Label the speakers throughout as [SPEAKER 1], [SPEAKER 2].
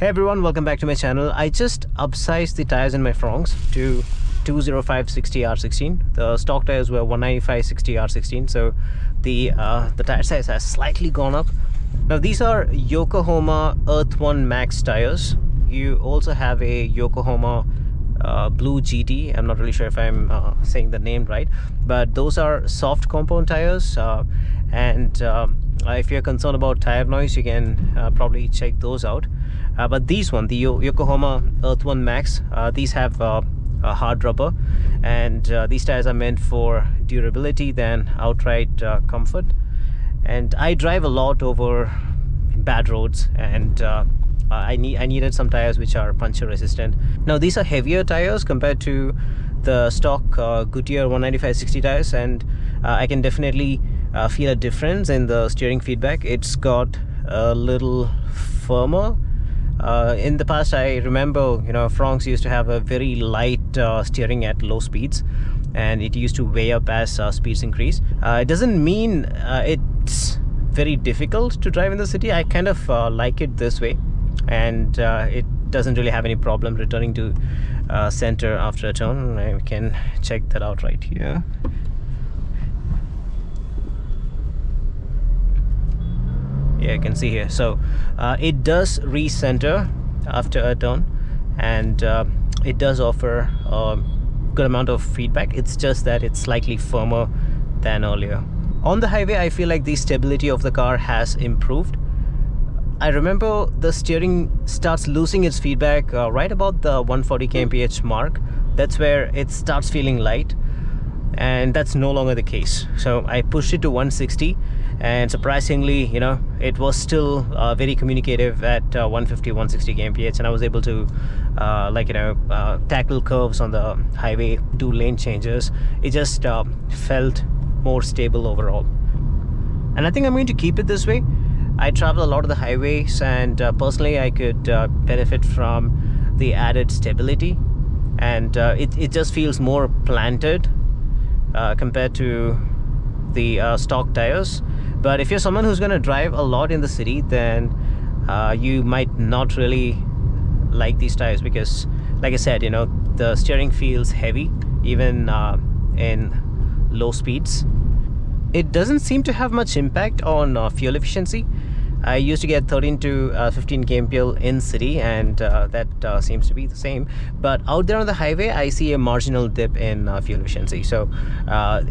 [SPEAKER 1] Hey everyone, welcome back to my channel. I just upsized the tires in my Fronx to 205/60 R16. The stock tires were 195/60 R16, so the tire size has slightly gone up. Now these are Yokohama Earth-1 Max tires. You also have a Yokohama Blue GT. I'm not really sure if I'm saying the name right, but those are soft compound tires, and if you're concerned about tire noise, you can probably check those out. But these one, the Yokohama Earth-1 Max, these have a hard rubber, and these tires are meant for durability than outright comfort. And I drive a lot over bad roads, and I needed some tires which are puncture resistant. Now these are heavier tires compared to the stock Goodyear 195/60 tires, and I can definitely feel a difference in the steering feedback. It's got a little firmer. In the past, I remember, Fronx used to have a very light steering at low speeds, and it used to weigh up as speeds increase. It doesn't mean it's very difficult to drive in the city. I kind of like it this way, and it doesn't really have any problem returning to center after a turn. I can check that out right here. Yeah, you can see here. So it does recenter after a turn, and it does offer a good amount of feedback. It's just that it's slightly firmer than earlier. On the highway, I feel like the stability of the car has improved. I remember the steering starts losing its feedback right about the 140 kmph mark. That's where it starts feeling light, and that's no longer the case. So I pushed it to 160, and surprisingly, it was still very communicative at 150, 160 kmph, and I was able to tackle curves on the highway, do lane changes. It just felt more stable overall, and I think I'm going to keep it this way. I travel a lot of the highways, and personally I could benefit from the added stability, and it just feels more planted compared to the stock tires. But if you're someone who's going to drive a lot in the city, then you might not really like these tires, because like I said, the steering feels heavy even in low speeds. It doesn't seem to have much impact on fuel efficiency. I used to get 13 to 15 kmpl in city, and that seems to be the same. But out there on the highway, I see a marginal dip in fuel efficiency. So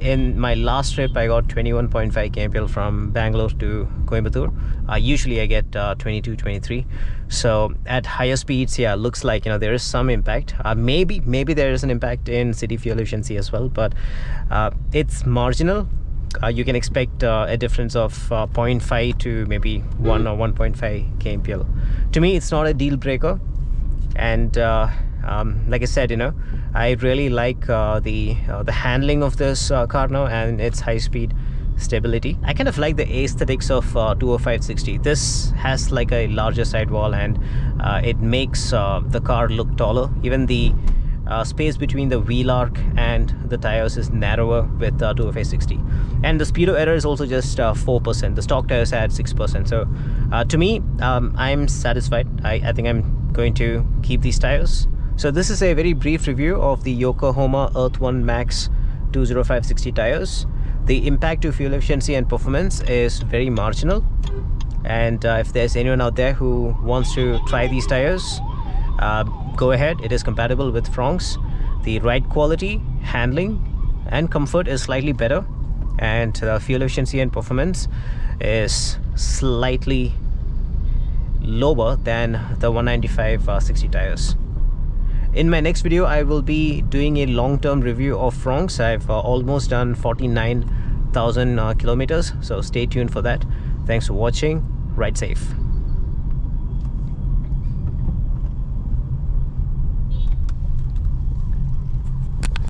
[SPEAKER 1] in my last trip, I got 21.5 kmpl from Bangalore to Coimbatore. Usually I get 22, 23. So at higher speeds, yeah, looks like there is some impact. Maybe there is an impact in city fuel efficiency as well, but it's marginal. You can expect a difference of 0.5 to maybe 1 or 1.5 kmpl. To me, it's not a deal breaker, and like I said, I really like the handling of this car now, and its high speed stability. I kind of like the aesthetics of 205/60. This has like a larger sidewall, and it makes the car look taller. Even the space between the wheel arc and the tires is narrower with 205/60, and the speedo error is also just 4%. The stock tires had 6%. So to me, I'm satisfied. I think I'm going to keep these tires. So this is a very brief review of the Yokohama Earth-1 Max 205/60 tires. The impact to fuel efficiency and performance is very marginal, and if there's anyone out there who wants to try these tires, go ahead. It is compatible with Fronx. The ride quality, handling, and comfort is slightly better, and the fuel efficiency and performance is slightly lower than the 195/60 tires. In my next video, I will be doing a long-term review of Fronx. I've almost done 49,000 kilometers, so stay tuned for that. Thanks for watching. Ride safe.